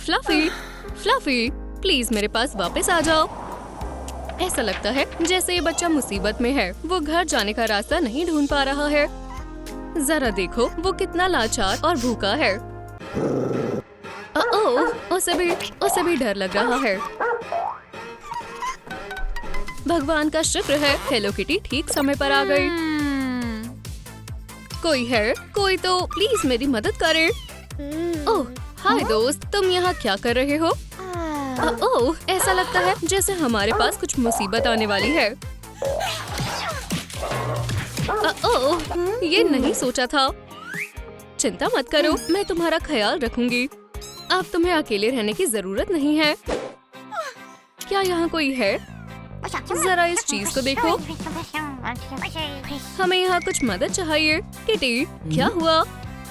Fluffy, fluffy, please मेरे पास वापस आ जाओ। ऐसा लगता है जैसे ये बच्चा मुसीबत में है। वो घर जाने का रास्ता नहीं ढूंढ पा रहा है। जरा देखो वो कितना लाचार और भूखा है। उसे भी डर लग रहा है। भगवान का शुक्र है हेलो किटी ठीक समय पर आ गई। कोई है? कोई तो प्लीज मेरी मदद करे। ओह हाय दोस्त, तुम यहाँ क्या कर रहे हो? ओह ऐसा लगता है जैसे हमारे पास कुछ मुसीबत आने वाली है। ओह ये नहीं सोचा था। चिंता मत करो, मैं तुम्हारा ख्याल रखूंगी। अब तुम्हें अकेले रहने की जरूरत नहीं है। क्या यहाँ कोई है? जरा इस चीज को देखो। हमें यहाँ कुछ मदद चाहिए। किटी क्या हुआ?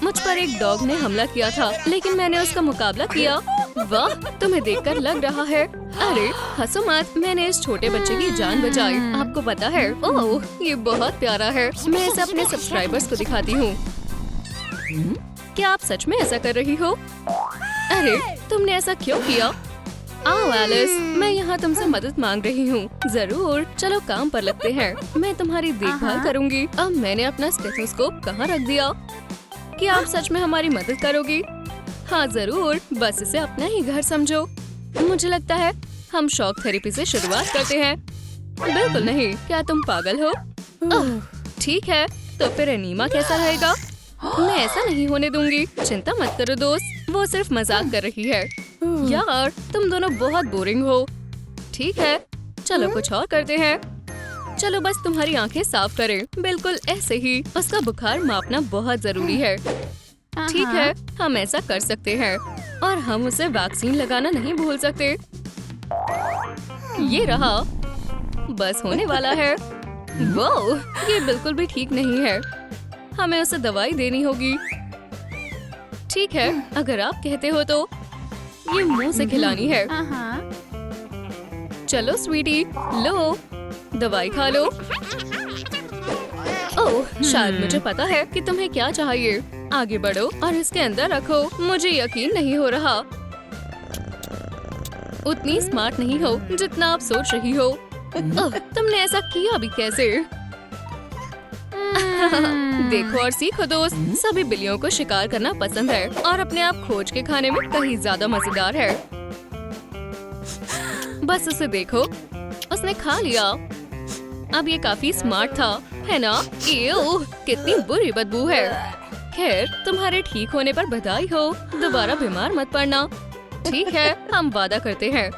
मुझ पर एक डॉग ने हमला किया था, लेकिन मैंने उसका मुकाबला किया। वाह तुम्हें देखकर लग रहा है। अरे हंसो मत, मैंने इस छोटे बच्चे की जान बचाई। आपको पता है? ओह ये बहुत प्यारा है। मैं इसे अपने सब्सक्राइबर्स को दिखाती हूँ। क्या आप सच में ऐसा कर रही हो? अरे तुमने ऐसा क्यों किया? आओ एलिस, मैं यहाँ तुमसे मदद मांग रही हूँ। जरूर, चलो काम पर लगते हैं। मैं तुम्हारी देखभाल करूँगी। अब मैंने अपना स्टेथोस्कोप कहाँ रख दिया? क्या आप सच में हमारी मदद करोगी? हाँ जरूर, बस इसे अपना ही घर समझो। मुझे लगता है हम शॉक थेरेपी से शुरुआत करते हैं। बिल्कुल नहीं, क्या तुम पागल हो? ठीक है, तो फिर एनीमा कैसा रहेगा? मैं ऐसा नहीं होने दूंगी। चिंता मत करो दोस्त, वो सिर्फ मजाक कर रही है। यार तुम दोनों बहुत बोरिंग हो। ठीक है, चलो कुछ और करते हैं। चलो बस तुम्हारी आंखें साफ करें, बिल्कुल ऐसे ही। उसका बुखार मापना बहुत जरूरी है। ठीक है, हम ऐसा कर सकते हैं। और हम उसे वैक्सीन लगाना नहीं भूल सकते। ये रहा, बस होने वाला है। वो ये बिल्कुल भी ठीक नहीं है। हमें उसे दवाई देनी होगी। ठीक है, अगर आप कहते हो तो। ये मुंह से खिलानी है। चलो स्वीटी, लो दवाई खा लो। ओह शायद मुझे पता है कि तुम्हें क्या चाहिए। आगे बढ़ो और इसके अंदर रखो। मुझे यकीन नहीं हो रहा। उतनी स्मार्ट नहीं हो जितना आप सोच रही हो। ओह तुमने ऐसा किया भी कैसे? देखो और सीखो दोस्त, सभी बिल्लियों को शिकार करना पसंद है और अपने आप खोज के खाने में कहीं ज्यादा मजेदार है। बस उसे देखो, उसने खा लिया। अब ये काफी स्मार्ट था, है ना? एह, कितनी बुरी बदबू है। खैर तुम्हारे ठीक होने पर बधाई हो। दोबारा बीमार मत पड़ना। ठीक है, हम वादा करते हैं।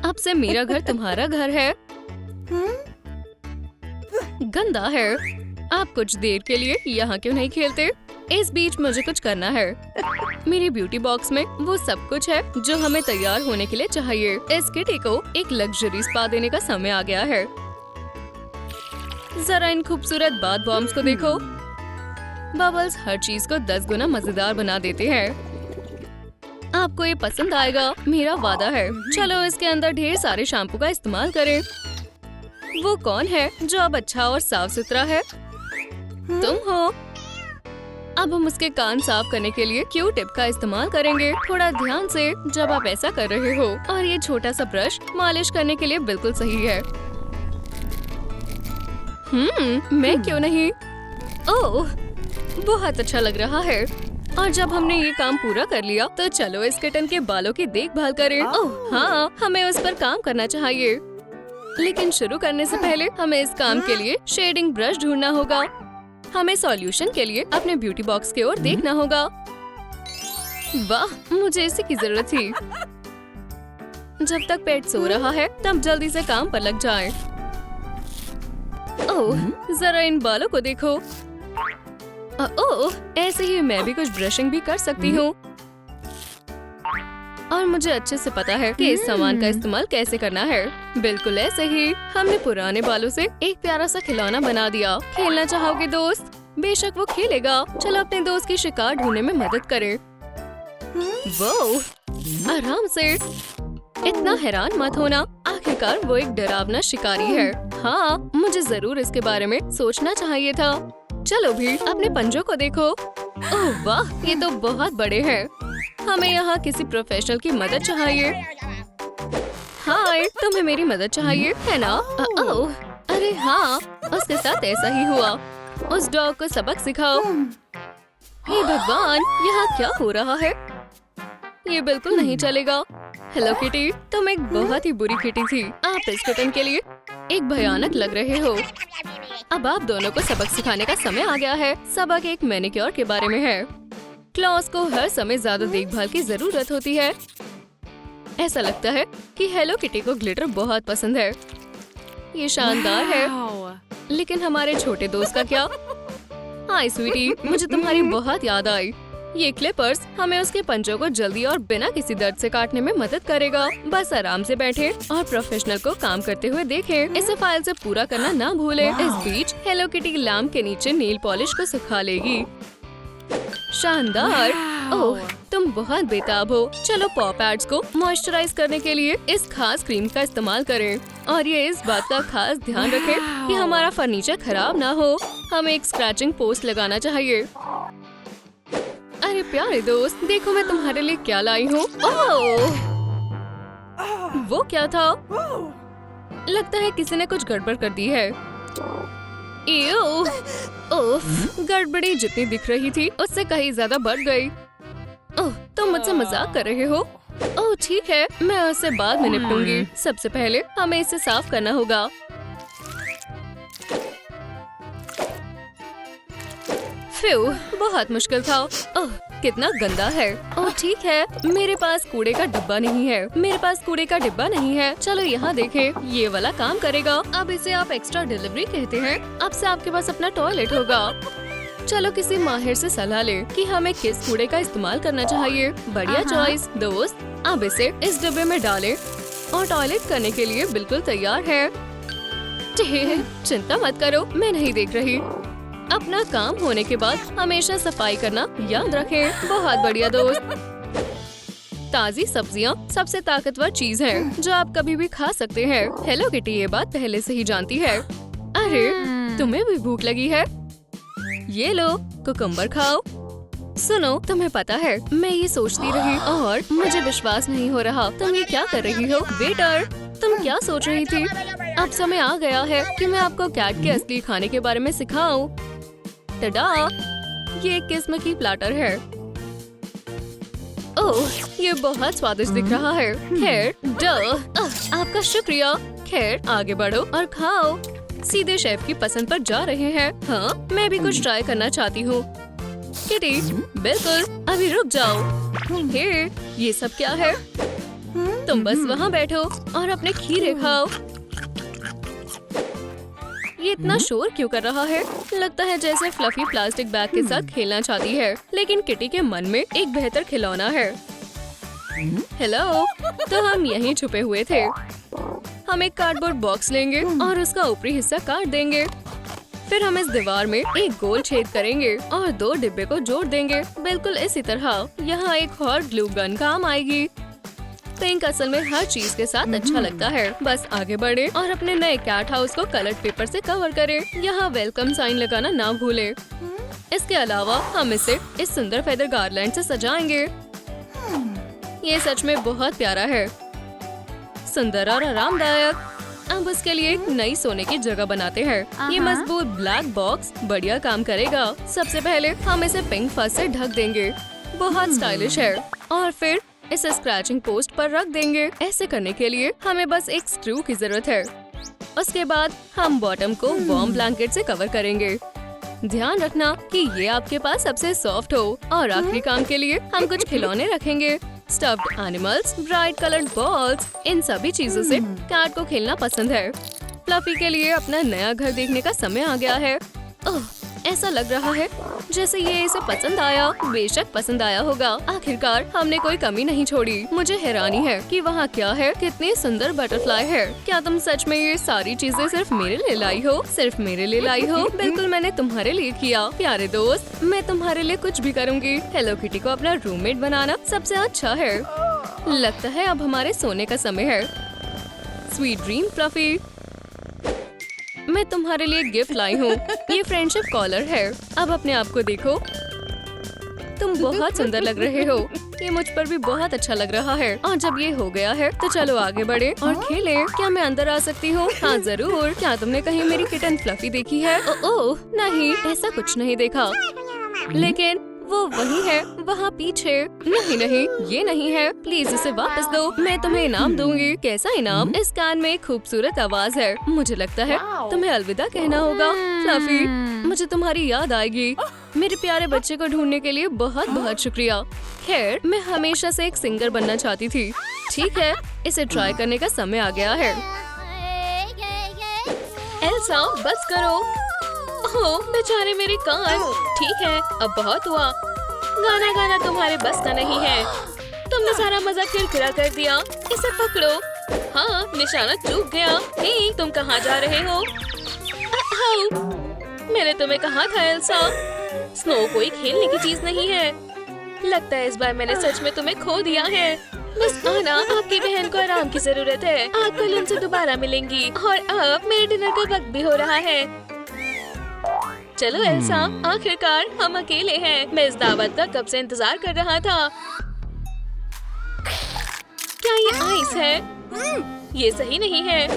अब से मेरा घर तुम्हारा घर है। गंदा है। आप कुछ देर के लिए यहाँ क्यों नहीं खेलते? इस बीच मुझे कुछ करना है। मेरी ब्यूटी बॉक्स में वो सब कुछ है जो हमें तैयार होने के लिए चाहिए। इस किटी को एक लग्जरी स्पा देने का समय आ गया है। जरा इन खूबसूरत बाथ बॉम्ब्स को देखो। बबल्स हर चीज को 10 गुना मजेदार बना देते हैं। आपको ये पसंद आएगा, मेरा वादा है। चलो इसके अंदर ढेर सारे शैम्पू का इस्तेमाल करें। वो कौन है जो अब अच्छा और साफ सुथरा है? तुम हो। अब हम उसके कान साफ करने के लिए क्यू टिप का इस्तेमाल करेंगे। थोड़ा ध्यान से जब आप ऐसा कर रहे हो। और ये छोटा सा ब्रश मालिश करने के लिए बिल्कुल सही है। मैं क्यों नहीं? ओह बहुत अच्छा लग रहा है। और जब हमने ये काम पूरा कर लिया तो चलो इस किटन के बालों की देखभाल करें। ओह हाँ, हमें उस पर काम करना चाहिए। लेकिन शुरू करने से पहले हमें इस काम के लिए शेडिंग ब्रश ढूंढना होगा। हमें सॉल्यूशन के लिए अपने ब्यूटी बॉक्स की ओर देखना होगा। वाह मुझे इसी की जरूरत थी। जब तक पेट सो रहा है तब जल्दी से काम पर लग जाएं। ओह जरा इन बालों को देखो। ओह ऐसे ही मैं भी कुछ ब्रशिंग भी कर सकती हूँ। और मुझे अच्छे से पता है कि इस सामान का इस्तेमाल कैसे करना है। बिल्कुल ऐसे ही हमने पुराने बालों से एक प्यारा सा खिलौना बना दिया। खेलना चाहोगे दोस्त? बेशक वो खेलेगा। चलो अपने दोस्त की शिकार ढूंढने में मदद करें। वो आराम से। इतना हैरान मत होना, आखिरकार वो एक डरावना शिकारी है। हाँ मुझे जरूर इसके बारे में सोचना चाहिए था। चलो भी अपने पंजों को देखो। ओह वाह, ये तो बहुत बड़े हैं। हमें यहाँ किसी प्रोफेशनल की मदद चाहिए। हाय, तुम्हें मेरी मदद चाहिए है ना? ओह, अरे हाँ, उसके साथ ऐसा ही हुआ। उस डॉग को सबक सिखाओ। हे भगवान, यहाँ क्या हो रहा है? ये बिल्कुल नहीं चलेगा। हेलो किटी, तुम एक बहुत ही बुरी किटी थी। आप इस किटन के लिए एक भयानक लग रहे हो। अब आप दोनों को सबक सिखाने का समय आ गया है। सबक एक मैनिक्योर के बारे में है। क्लॉस को हर समय ज्यादा देखभाल की जरूरत होती है। ऐसा लगता है कि हेलो किटी को ग्लिटर बहुत पसंद है। ये शानदार है। लेकिन हमारे छोटे दोस्त का क्या? हाय स्वीटी, मुझे तुम्हारी बहुत याद आई। ये क्लिपर्स हमें उसके पंजों को जल्दी और बिना किसी दर्द से काटने में मदद करेगा। बस आराम से बैठे और प्रोफेशनल को काम करते हुए देखें। इसे फाइल से पूरा करना ना भूले। इस बीच हेलो किटी लैम्प के नीचे नेल पॉलिश को सुखा लेगी। शानदार। ओह, तुम बहुत बेताब हो। चलो पॉ पैड्स को मॉइस्चराइज करने के लिए इस खास क्रीम का इस्तेमाल करें। और ये इस बात का खास ध्यान रखें कि हमारा फर्नीचर खराब ना हो। हमें एक स्क्रैचिंग पोस्ट लगाना चाहिए। अरे प्यारे दोस्त, देखो मैं तुम्हारे लिए क्या लाई हूँ। ओह, वो क्या था? लगता है किसी ने कुछ गड़बड़ कर दी है। ओह, गड़बड़ी जितनी दिख रही थी उससे कहीं ज्यादा बढ़ गई। ओह, तुम मुझसे मजाक कर रहे हो? ओह ठीक है, मैं उससे बाद में निपटूंगी। सबसे पहले हमें इसे साफ करना होगा। फ्यू, बहुत मुश्किल था। ओह, कितना गंदा है। ओह ठीक है, मेरे पास कूड़े का डिब्बा नहीं है। मेरे पास कूड़े का डिब्बा नहीं है। चलो यहाँ देखें, ये वाला काम करेगा। अब इसे आप एक्स्ट्रा डिलीवरी कहते हैं। अब से आपके पास अपना टॉयलेट होगा। चलो किसी माहिर से सलाह ले कि हमें किस कूड़े का इस्तेमाल करना चाहिए। बढ़िया चॉइस दोस्त। अब इसे इस डिब्बे में डालें और टॉयलेट करने के लिए बिल्कुल तैयार है। चिंता मत करो, मैं नहीं देख रही। अपना काम होने के बाद हमेशा सफाई करना याद रखें। बहुत बढ़िया दोस्त। ताज़ी सब्जियां सबसे ताकतवर चीज है जो आप कभी भी खा सकते हैं। हेलो किटी ये बात पहले से ही जानती है। अरे तुम्हें भी भूख लगी है? ये लो, कुकुम्बर खाओ। सुनो, तुम्हें पता है मैं ये सोचती रही और मुझे विश्वास नहीं हो रहा। तुम ये क्या कर रही हो? वेटर, तुम क्या सोच रही थी? अब समय आ गया है कि मैं आपको कैट के असली खाने के बारे में सिखाऊं। टडा, ये एक किस्म की प्लाटर है। ओह, ये बहुत स्वादिष्ट दिख रहा है। खैर, आपका शुक्रिया। खैर, आगे बढ़ो और खाओ। सीधे शेफ की पसंद पर जा रहे हैं। हाँ, मैं भी कुछ ट्राई करना चाहती हूँ। किटी, बिल्कुल, अभी रुक जाओ। हे, ये सब क्या है? तुम बस वहाँ बैठो और अपने खीरे खाओ। ये इतना शोर क्यों कर रहा है? लगता है जैसे फ्लफी प्लास्टिक बैग के साथ खेलना चाहती है। लेकिन किटी के मन में एक बेहतर खिलौना है। हेलो, तो हम यहीं छुपे हुए थे। हम एक कार्डबोर्ड बॉक्स लेंगे और उसका ऊपरी हिस्सा काट देंगे। फिर हम इस दीवार में एक गोल छेद करेंगे और 2 डिब्बे को जोड़ देंगे। बिल्कुल इसी तरह। यहाँ एक और ग्लू गन काम आएगी। पिंक असल में हर चीज के साथ अच्छा लगता है। बस आगे बढ़े और अपने नए कैट हाउस को कलर्ड पेपर से कवर करें। यहाँ वेलकम साइन लगाना ना भूले। इसके अलावा हम इसे इस सुंदर फेदर गार्लैंड से सजाएंगे। ये सच में बहुत प्यारा है, सुंदर और आरामदायक। अब उसके लिए एक नई सोने की जगह बनाते हैं। ये मजबूत ब्लैक बॉक्स बढ़िया काम करेगा। सबसे पहले हम इसे पिंक फर्स से ढक देंगे। बहुत स्टाइलिश है। और फिर इसे स्क्रैचिंग पोस्ट पर रख देंगे। ऐसे करने के लिए हमें बस एक स्क्रू की जरूरत है। उसके बाद हम बॉटम को वार्म ब्लैंकेट से कवर करेंगे। ध्यान रखना कि ये आपके पास सबसे सॉफ्ट हो। और आखिरी काम के लिए हम कुछ खिलौने रखेंगे। Stuffed animals, bright coloured balls, इन सभी चीजों से कैट को खेलना पसंद है। फ्लफी के लिए अपना नया घर देखने का समय आ गया है। ओह, ऐसा लग रहा है जैसे ये इसे पसंद आया। बेशक पसंद आया होगा। आखिरकार हमने कोई कमी नहीं छोड़ी। मुझे हैरानी है कि वहाँ क्या है। कितनी सुंदर बटरफ्लाई है। क्या तुम सच में ये सारी चीजें सिर्फ मेरे लिए लाई हो? सिर्फ मेरे लिए लाई हो? बिल्कुल मैंने तुम्हारे लिए किया। प्यारे दोस्त, मैं तुम्हारे लिए कुछ भी करूँगी। हेलो किटी को अपना रूममेट बनाना सबसे अच्छा है। लगता है अब हमारे सोने का समय है। Sweet dream fluffy. मैं तुम्हारे लिए गिफ्ट लाई हूँ। ये फ्रेंडशिप कॉलर है। अब अपने आप को देखो, तुम बहुत सुंदर लग रहे हो। ये मुझ पर भी बहुत अच्छा लग रहा है। और जब ये हो गया है तो चलो आगे बढ़े और खेले। क्या मैं अंदर आ सकती हूँ? हाँ जरूर। क्या तुमने कहीं मेरी किटन फ्लफी देखी है? ओह नहीं, ऐसा कुछ नहीं देखा। लेकिन वो वही है, वहाँ पीछे। नहीं नहीं, ये नहीं है। प्लीज इसे वापस दो। मैं तुम्हें इनाम दूंगी। कैसा इनाम? इस कान में एक खूबसूरत आवाज है। मुझे लगता है तुम्हें अलविदा कहना होगा। फ्लफी, मुझे तुम्हारी याद आएगी। मेरे प्यारे बच्चे को ढूंढने के लिए बहुत बहुत शुक्रिया। खैर, मैं हमेशा से एक सिंगर बनना चाहती थी। ठीक है, इसे ट्राई करने का समय आ गया है। एल्सा, बस करो। ओह, बेचारे मेरे कान। ठीक है, अब बहुत हुआ। गाना गाना तुम्हारे बस का नहीं है। तुमने सारा मजा किरकिरा कर दिया। इसे पकड़ो। हाँ, निशाना चूक गया। हे, तुम कहाँ जा रहे हो? मैंने तुम्हें कहा था एल्सा, स्नो कोई खेलने की चीज नहीं है। लगता है इस बार मैंने सच में तुम्हें खो दिया है। बस आना, आपकी बहन को आराम की जरूरत है। आप कल उनसे दोबारा मिलेंगी। और अब मेरे डिनर का वक्त भी हो रहा है। चलो एल्सा, आखिरकार हम अकेले हैं। मैं इस दावत का कब से इंतजार कर रहा था। क्या ये आइस है? ये सही नहीं है।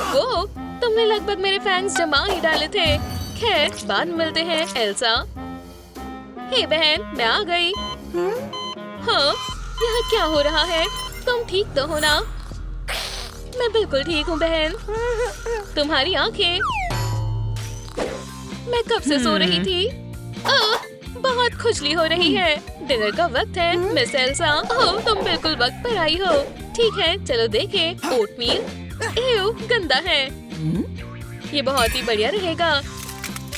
वो, तुमने लगभग मेरे फैंग्स जमा ही डाले थे। खैर, बाद में मिलते हैं एल्सा। हे बहन, मैं आ गई। हाँ, यहाँ क्या हो रहा है? तुम ठीक तो हो ना? मैं बिल्कुल ठीक हूँ बहन। तुम्हारी आंखें, मैं कब से सो रही थी। बहुत खुजली हो रही है। डिनर का वक्त है मिस एल्सा। ओह, तुम बिल्कुल वक्त पर आई हो। ठीक है, चलो देखें। ओटमील, एव, गंदा है। ये बहुत ही बढ़िया रहेगा।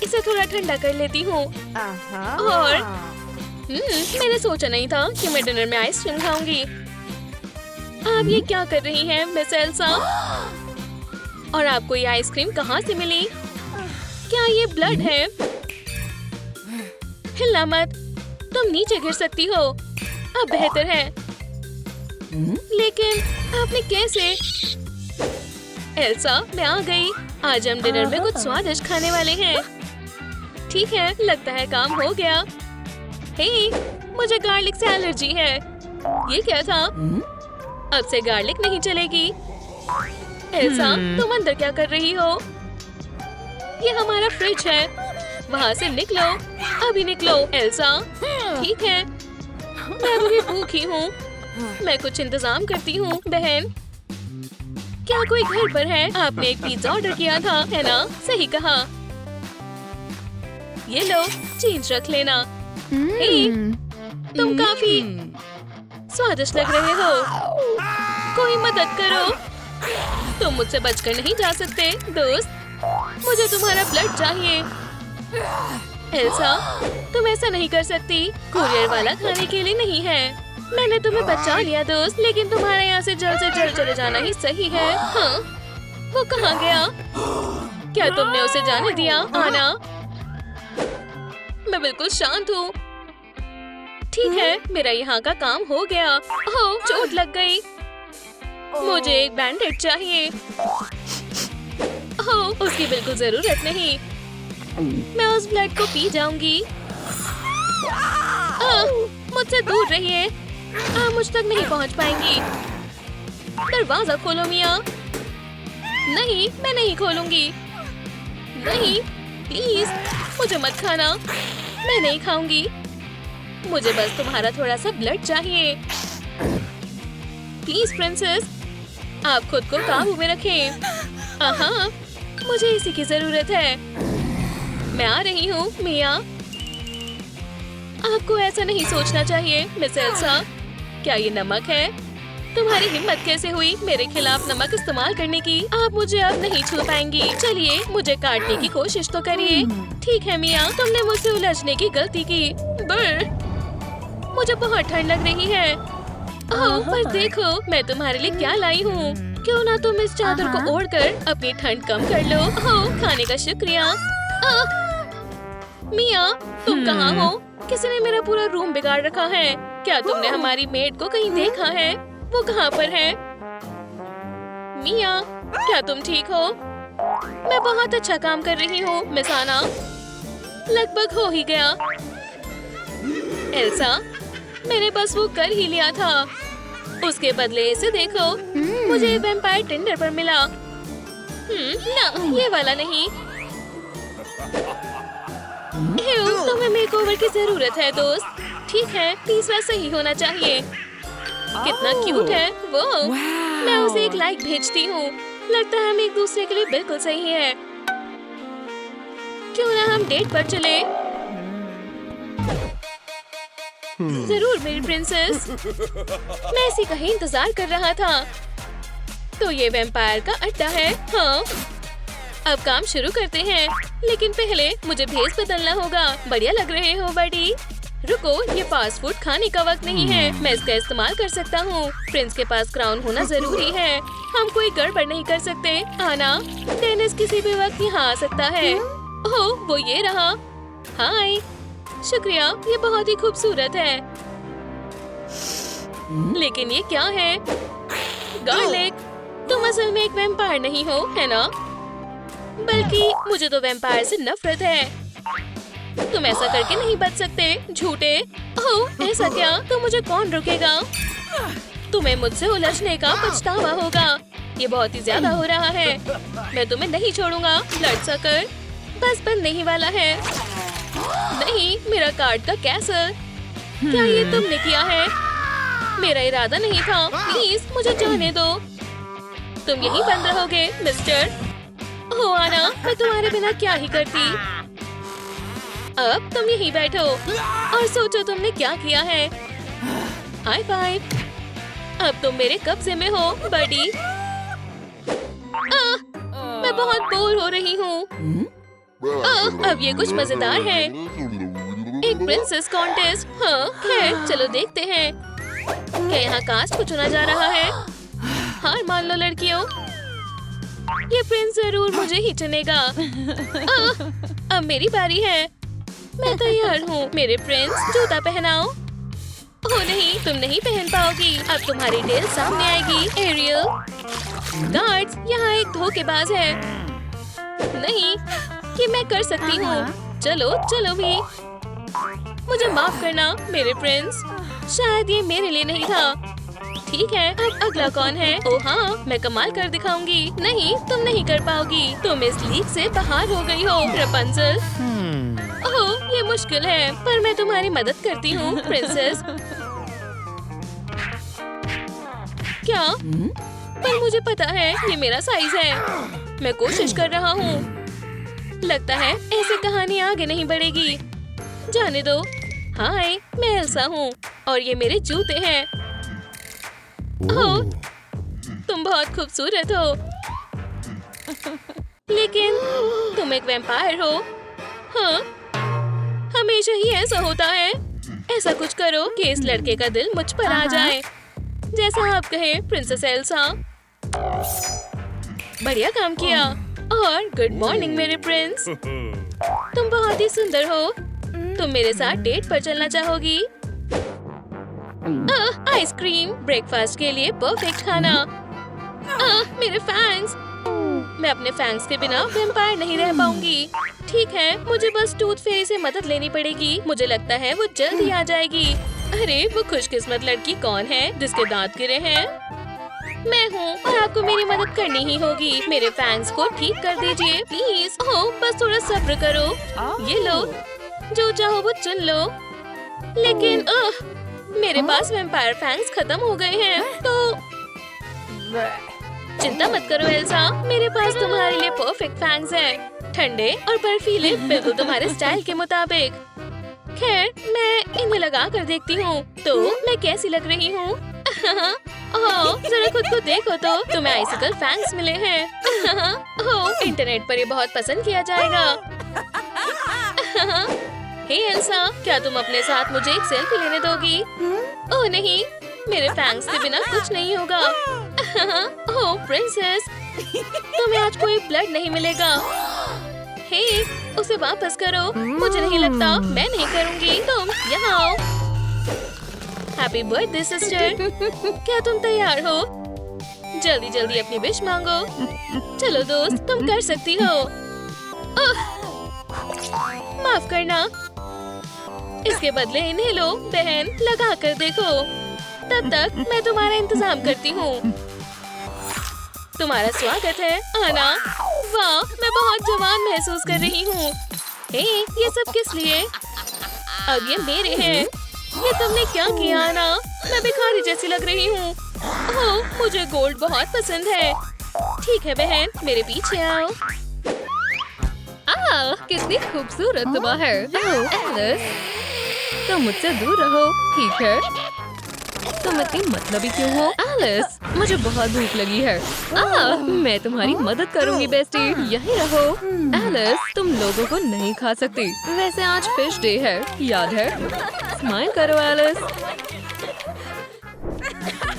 इसे थोड़ा ठंडा कर लेती हूँ। और मैंने सोचा नहीं था कि मैं डिनर में आइसक्रीम खाऊंगी। आप ये क्या कर रही हैं मिस एल्सा? और आपको ये आइसक्रीम कहाँ से मिली? क्या ये ब्लड है? हिलना मत, तुम नीचे गिर सकती हो। अब बेहतर है। लेकिन आपने कैसे? एल्सा, मैं आ गई। आज हम डिनर में कुछ स्वादिष्ट खाने वाले हैं। ठीक है, लगता है काम हो गया। हे, मुझे गार्लिक से एलर्जी है। ये क्या था? अब से गार्लिक नहीं चलेगी। एल्सा, तुम अंदर क्या कर रही हो? ये हमारा फ्रिज है। वहाँ से निकलो, अभी निकलो। एल्सा, ठीक है, मैं अभी भूखी हूँ। मैं कुछ इंतजाम करती हूँ बहन। क्या कोई घर पर है? आपने एक पिज्जा ऑर्डर किया था, है ना? सही कहा। ये लो, चीज रख लेना। तुम काफी स्वादिष्ट लग रहे हो। कोई मदद करो। तुम मुझसे बचकर नहीं जा सकते दोस्त। मुझे तुम्हारा ब्लड चाहिए। एल्सा, तुम ऐसा नहीं कर सकती। कुरियर वाला खाने के लिए नहीं है। मैंने तुम्हें बचा लिया दोस्त, लेकिन तुम्हारे यहाँ से जल्द चले जाना ही सही है। हाँ, वो कहाँ गया? क्या तुमने उसे जाने दिया? आना, मैं बिल्कुल शांत हूँ। ठीक है, मेरा यहाँ का काम हो गया। ओह, चोट लग गई। मुझे एक बैंडेज चाहिए। ओह, उसकी बिल्कुल जरूरत नहीं। मैं उस ब्लड को पी जाऊंगी। मुझसे दूर रहिए, आप मुझ तक नहीं पहुंच पाएंगी। दरवाजा खोलो मिया। नहीं, मैं नहीं खोलूंगी। नहीं, प्लीज, मुझे मत खाना। मैं नहीं खाऊंगी। मुझे बस तुम्हारा थोड़ा सा ब्लड चाहिए। प्लीज प्रिंसेस, आप खुद को काबू में रखें। हाँ, मुझे इसी की जरूरत है। मैं आ रही हूँ मिया। आपको ऐसा नहीं सोचना चाहिए मिस एल्सा। क्या ये नमक है? तुम्हारी हिम्मत कैसे हुई मेरे खिलाफ नमक इस्तेमाल करने की? आप मुझे अब नहीं छू पाएंगी। चलिए, मुझे काटने की कोशिश तो करिए। ठीक है मिया, तुमने मुझसे उलझने की गलती की। मुझे बहुत ठंड लग रही है। ओह, बस देखो मैं तुम्हारे लिए क्या लाई हूँ। क्यों ना तुम इस चादर को ओढ़कर अपनी ठंड कम कर लो। ओह, खाने का शुक्रिया। मिया, तुम कहाँ हो? किसी ने मेरा पूरा रूम बिगाड़ रखा है। क्या तुमने हमारी मेड को कहीं देखा है? वो कहाँ पर है? मिया, क्या तुम ठीक हो? मैं बहुत अच्छा काम कर रही हूँ मिस आना। लगभग हो ही गया। एल्सा, मैंने बस वो कर ही लिया था। उसके बदले इसे देखो, मुझे वैम्पायर टिंडर पर मिला। ना, ये वाला नहीं। तुम्हें मेकओवर की जरूरत है दोस्त। ठीक है, तीसरा सही होना चाहिए। कितना क्यूट है वो। मैं उसे एक लाइक भेजती हूँ। लगता है हम एक दूसरे के लिए बिल्कुल सही है। क्यों ना हम डेट पर चले? जरूर मेरी प्रिंसेस। मैं इसी का ही इंतजार कर रहा था। तो ये वैम्पायर का अड्डा है। हाँ, अब काम शुरू करते हैं। लेकिन पहले मुझे भेस बदलना होगा। बढ़िया लग रहे हो बडी। रुको, ये फास्ट फूड खाने का वक्त नहीं है। मैं इसका इस्तेमाल कर सकता हूँ। प्रिंस के पास क्राउन होना जरूरी है। हम कोई गड़बड़ नहीं कर सकते। आना, डेनिस किसी भी वक्त यहाँ आ सकता है। ओह, वो ये रहा। हाय, शुक्रिया, ये बहुत ही खूबसूरत है। लेकिन ये क्या है? गार्लिक, तुम असल में एक वैम्पायर नहीं हो, है ना? बल्कि मुझे तो वैम्पायर से नफरत है। तुम ऐसा करके नहीं बच सकते, झूठे। ओह, ऐसा क्या? तो मुझे कौन रोकेगा? तुम्हें मुझसे उलझने का पछतावा होगा। ये बहुत ही ज्यादा हो रहा है। मैं तुम्हें नहीं छोड़ूंगा, ब्लड सकर। बस बनने ही वाला है। नहीं, मेरा कार्ड का कैसल। क्या ये तुमने किया है? मेरा इरादा नहीं था। प्लीज मुझे जाने दो। तुम यहीं बंद रहोगे, मिस्टर। ओह आना, मैं तुम्हारे बिना क्या ही करती। अब तुम यहीं बैठो और सोचो तुमने क्या किया है। High five. अब तुम मेरे कब्जे में हो, बडी। मैं बहुत बोर हो रही हूँ। अब ये कुछ मजेदार है। एक प्रिंसेस कॉन्टेस्ट। हाँ, खैर चलो देखते हैं। क्या यहाँ कास्ट को चुना जा रहा है? हार मान लो लड़कियों। ये प्रिंस जरूर मुझे ही चुनेगा। अब मेरी बारी है। मैं तैयार हूँ मेरे प्रिंस। जूता पहनाओ। ओह नहीं, तुम नहीं पहन पाओगी। अब तुम्हारी टेल सामने आएगी, एरियल। गार्ड्स, यहाँ एक धोखेबाज है। नहीं, ये मैं कर सकती हूँ। चलो चलो भी। मुझे माफ करना मेरे प्रिंस। शायद ये मेरे लिए नहीं था। ठीक है, अब अगला कौन है? ओह हाँ, मैं कमाल कर दिखाऊंगी। नहीं, तुम नहीं कर पाओगी। तुम इस लीग से बाहर हो गई हो, रपुंज़ल। ओह, ये मुश्किल है, पर मैं तुम्हारी मदद करती हूँ, प्रिंसेस। क्या? पर मुझे पता है ये मेरा साइज है। मैं कोशिश कर रहा हूँ। लगता है ऐसे कहानी आगे नहीं बढ़ेगी। जाने दो। हाय, मैं एल्सा हूँ और ये मेरे जूते हैं। ओह, तुम बहुत खूबसूरत हो। लेकिन तुम एक वैम्पायर हो। हाँ, हमेशा ही ऐसा होता है। ऐसा कुछ करो कि इस लड़के का दिल मुझ पर आ जाए। जैसा आप कहे, प्रिंसेस एल्सा। बढ़िया काम किया। और गुड मॉर्निंग मेरे प्रिंस। तुम बहुत ही सुंदर हो। तुम मेरे साथ डेट पर चलना चाहोगी? आइसक्रीम, ब्रेकफास्ट के लिए परफेक्ट खाना। मेरे फैंस। मैं अपने फैंस के बिना वैम्पायर नहीं रह पाऊंगी। ठीक है, मुझे बस टूथ फेरी से मदद लेनी पड़ेगी। मुझे लगता है वो जल्द ही आ जाएगी। अरे, वो खुशकिस्मत लड़की कौन है जिसके दांत गिरे हैं? मैं हूँ और आपको मेरी मदद करनी ही होगी। मेरे फैंस को ठीक कर दीजिए प्लीज। ओह, बस थोड़ा सब्र करो। ये लो, जो चाहो वो चुन लो। लेकिन मेरे पास वैम्पायर फैंस खत्म हो गए हैं। तो चिंता मत करो एल्सा, मेरे पास तुम्हारे लिए परफेक्ट फैंग्स हैं। ठंडे और बर्फीले, बिल्कुल तुम्हारे स्टाइल के मुताबिक। खैर, मैं इन्हें लगा कर देखती हूँ। तो मैं कैसी लग रही हूँ? ओह, जरा खुद को देखो तो, तुम्हें आइसिकल फैंग्स मिले हैं। ओह, इंटरनेट पर ये बहुत पसंद किया जाएगा। हे एल्सा, क्या तुम अपने साथ मुझे एक सेल्फी लेने दोगी? ओह नहीं, मेरे फैंग्स के बिना कुछ नहीं होगा। ओह प्रिंसेस, तुम्हें आज कोई ब्लड नहीं मिलेगा। हे, उसे वापस करो। मुझे नहीं लगता, मैं नहीं करूँगी। तुम यहाँ आओ। Happy birthday sister. क्या तुम तैयार हो? जल्दी जल्दी अपनी विश मांगो। चलो दोस्त, तुम कर सकती हो। माफ करना। इसके बदले इन्हें लो बहन, लगा कर देखो। तब तक मैं तुम्हारा इंतजाम करती हूँ। तुम्हारा स्वागत है आना। वाह, मैं बहुत जवान महसूस कर रही हूँ। हे, ये सब किस लिए? अब ये मेरे हैं। ये तुमने क्या किया आना? मैं भिखारी जैसी लग रही हूँ। ओह, मुझे गोल्ड बहुत पसंद है। ठीक है बहन, मेरे पीछे आओ। कितनी खूबसूरत तुम है। एलिस, तुम मुझसे दूर रहो, ठीक है? तुम इतनी मतलबी क्यों हो? एलिस, मुझे बहुत भूख लगी है। मैं तुम्हारी मदद करूंगी बेस्टी, यही रहो। एलिस, तुम लोगों को नहीं खा सकती। वैसे आज फिश डे है, याद है? स्माइल करो एलिस।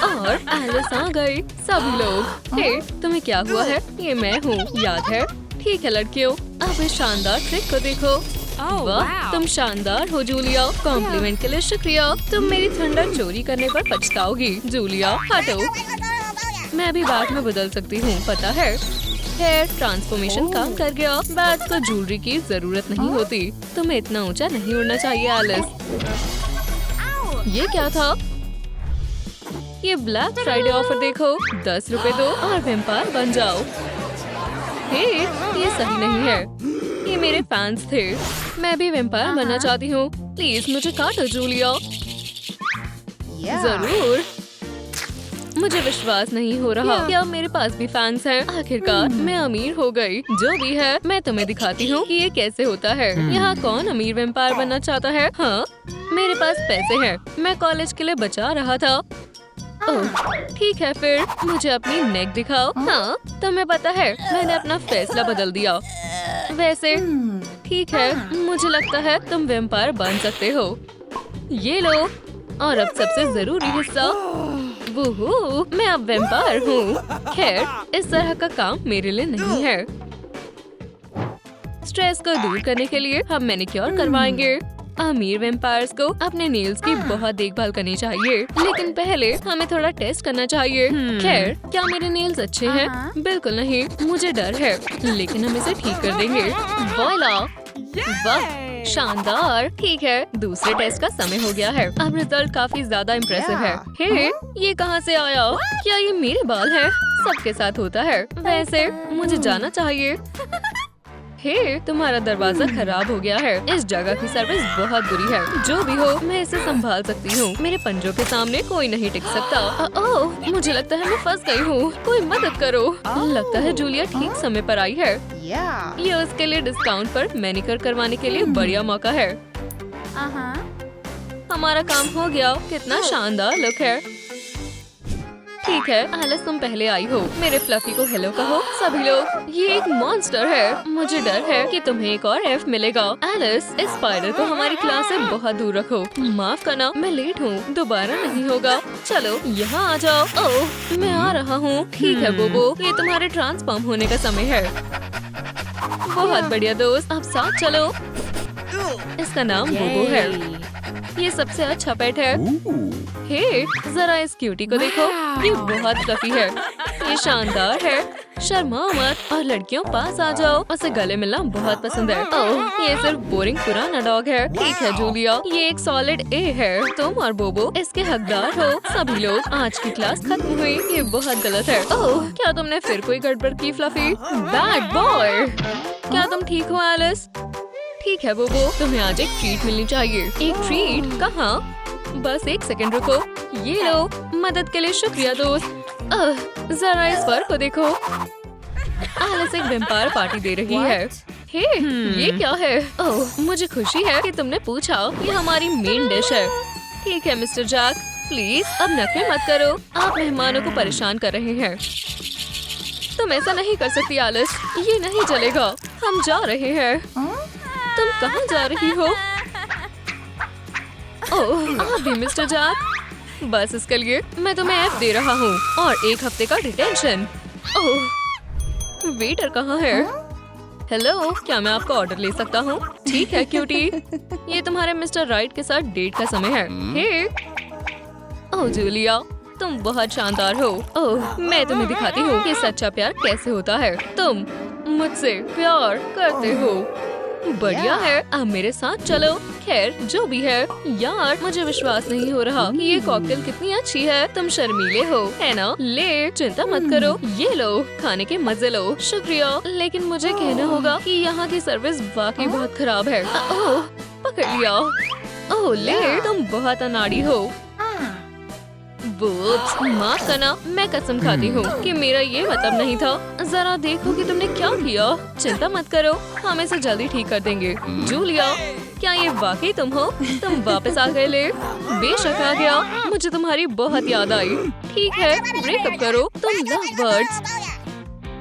और एलिस आ गई। सभी लोग, हे, तुम्हें क्या हुआ है? ये मैं हूँ, याद है? ठीक है लड़कियों, अब इस शानदार ट्रिक को देखो। वाह, तुम शानदार हो जूलिया। कॉम्प्लीमेंट के लिए शुक्रिया। तुम मेरी थंडर चोरी करने पर पछताओगी। जूलिया हटो, मैं भी बाद में बदल सकती हूँ, पता है? हेयर ट्रांसफॉर्मेशन काम कर गया। बाद को ज्वेलरी की जरूरत नहीं होती। तुम्हें इतना ऊंचा नहीं उड़ना चाहिए एलिस। ये क्या था? ये ब्लैक फ्राइडे ऑफर देखो। 10 रुपए दो और वेम्पायर बन जाओ। हे, ये सही नहीं है। ये मेरे फैंस थे। मैं भी वेम्पायर बनना चाहती हूँ। प्लीज मुझे काटो जूलिया। जरूर। मुझे विश्वास नहीं हो रहा कि अब मेरे पास भी फैंस हैं। आखिरकार मैं अमीर हो गई। जो भी है, मैं तुम्हें दिखाती हूँ कि ये कैसे होता है। यहाँ कौन अमीर वेम्पायर बनना चाहता है? हाँ, मेरे पास पैसे हैं। मैं कॉलेज के लिए बचा रहा था। ओह, ठीक है फिर मुझे अपनी नेक दिखाओ। हाँ, तुम्हें पता है मैंने अपना फैसला बदल दिया। वैसे ठीक है, मुझे लगता है तुम वेम्पायर बन सकते हो। ये लो। और अब सबसे जरूरी हिस्सा। वूहू, मैं अब वेम्पायर हूँ। खैर, इस तरह का काम मेरे लिए नहीं है। स्ट्रेस को दूर करने के लिए हम मैनिक्योर करवाएंगे। अमीर वेम्पायर्स को अपने नेल्स की बहुत देखभाल करनी चाहिए, लेकिन पहले हमें थोड़ा टेस्ट करना चाहिए। खैर, क्या मेरे नेल्स अच्छे हैं? बिल्कुल नहीं, मुझे डर है, लेकिन हम इसे ठीक कर देंगे। वॉइला! वाह, शानदार। ठीक है, दूसरे टेस्ट का समय हो गया है। अब रिजल्ट काफी ज्यादा इम्प्रेसिव है। हे, ये कहाँ से आया? क्या ये मेरे बाल हैं? सबके साथ होता है। वैसे मुझे जाना चाहिए। हे, तुम्हारा दरवाजा खराब हो गया है। इस जगह की सर्विस बहुत बुरी है। जो भी हो, मैं इसे संभाल सकती हूँ। मेरे पंजों के सामने कोई नहीं टिक सकता। ओह, मुझे लगता है मैं फंस गई हूँ। कोई मदद करो। लगता है जूलिया ठीक समय पर आई है। ये उसके लिए डिस्काउंट पर मैनिक्योर करवाने के लिए बढ़िया मौका है। हमारा काम हो गया। कितना शानदार लुक है। ठीक है एलिस, तुम पहले आई हो। मेरे फ्लफी को हेलो कहो सभी लोग। ये एक मॉन्स्टर है। मुझे डर है कि तुम्हें एक और एफ मिलेगा। एलिस, इस स्पाइडर को हमारी क्लास से बहुत दूर रखो। माफ करना, मैं लेट हूँ। दोबारा नहीं होगा। चलो यहाँ आ जाओ। ओह, मैं आ रहा हूँ। ठीक है बोबो, ये तुम्हारे ट्रांसफॉर्म होने का समय है। बहुत बढ़िया दोस्त, अब साथ चलो। इसका नाम बोबो है। ये सबसे अच्छा पेट है। हे, जरा इस क्यूटी को देखो। ये बहुत फ्लफी है। ये शानदार है। शर्माओ मत और लड़कियों पास आ जाओ। उसे गले मिलना बहुत पसंद है। ओह, ये सिर्फ बोरिंग पुराना डॉग है। ठीक है जूलिया, ये एक सॉलिड ए है। तुम और बोबो इसके हकदार हो। सभी लोग, आज की क्लास खत्म हुई। ये बहुत गलत है। ओह, क्या तुमने फिर कोई गड़बड़ की फ्लफी? Bad boy. क्या तुम ठीक हो एलिस? ठीक है बोबो, तुम्हें आज एक ट्रीट मिलनी चाहिए। एक ट्रीट? कहाँ? बस एक सेकंड रुको। ये लो। मदद के लिए शुक्रिया दोस्त। जरा इस फर को देखो। एलिस एक वेम्पायर पार्टी दे रही है। हे, ये क्या है? ओह, मुझे खुशी है कि तुमने पूछा। ये हमारी मेन डिश है। ठीक है मिस्टर जैक, प्लीज अब नखरे मत करो। आप मेहमानों को परेशान कर रहे हैं। तुम ऐसा नहीं कर सकती एलिस। ये नहीं चलेगा। हम जा रहे हैं। तुम कहाँ जा रही हो? ओह, आप भी मिस्टर जैक। बस इसके लिए मैं तुम्हें एफ दे रहा हूँ और 1 हफ्ते का डिटेंशन। ओह, वेटर कहाँ है? हेलो, क्या मैं आपका ऑर्डर ले सकता हूँ? ठीक है क्यूटी, ये तुम्हारे मिस्टर राइट के साथ डेट का समय है। हे, ओह जूलिया, तुम बहुत शानदार हो। ओह, मैं तुम्हें दिखाती हूँ कि सच्चा प्यार कैसे होता है। तुम मुझसे प्यार करते हो। बढ़िया है, अब मेरे साथ चलो। खैर जो भी है यार, मुझे विश्वास नहीं हो रहा कि ये कॉकटेल कितनी अच्छी है। तुम शर्मीले हो है ना? ले, चिंता मत करो, ये लो, खाने के मजे लो। शुक्रिया, लेकिन मुझे कहना होगा कि यहाँ की सर्विस वाकई बहुत खराब है। ओह, पकड़ लिया। ओह ले, तुम बहुत अनाड़ी हो। बूप्स, माफ करना, मैं कसम खाती हूँ कि मेरा ये मतलब नहीं था। जरा देखो कि तुमने क्या किया। चिंता मत करो, हम इसे जल्दी ठीक कर देंगे। जूलिया, क्या ये वाकई तुम हो? तुम वापस आ गए? ले, बेशक आ गया। मुझे तुम्हारी बहुत याद आई। ठीक है, ब्रेकअप करो। तुम लव बर्ड्स।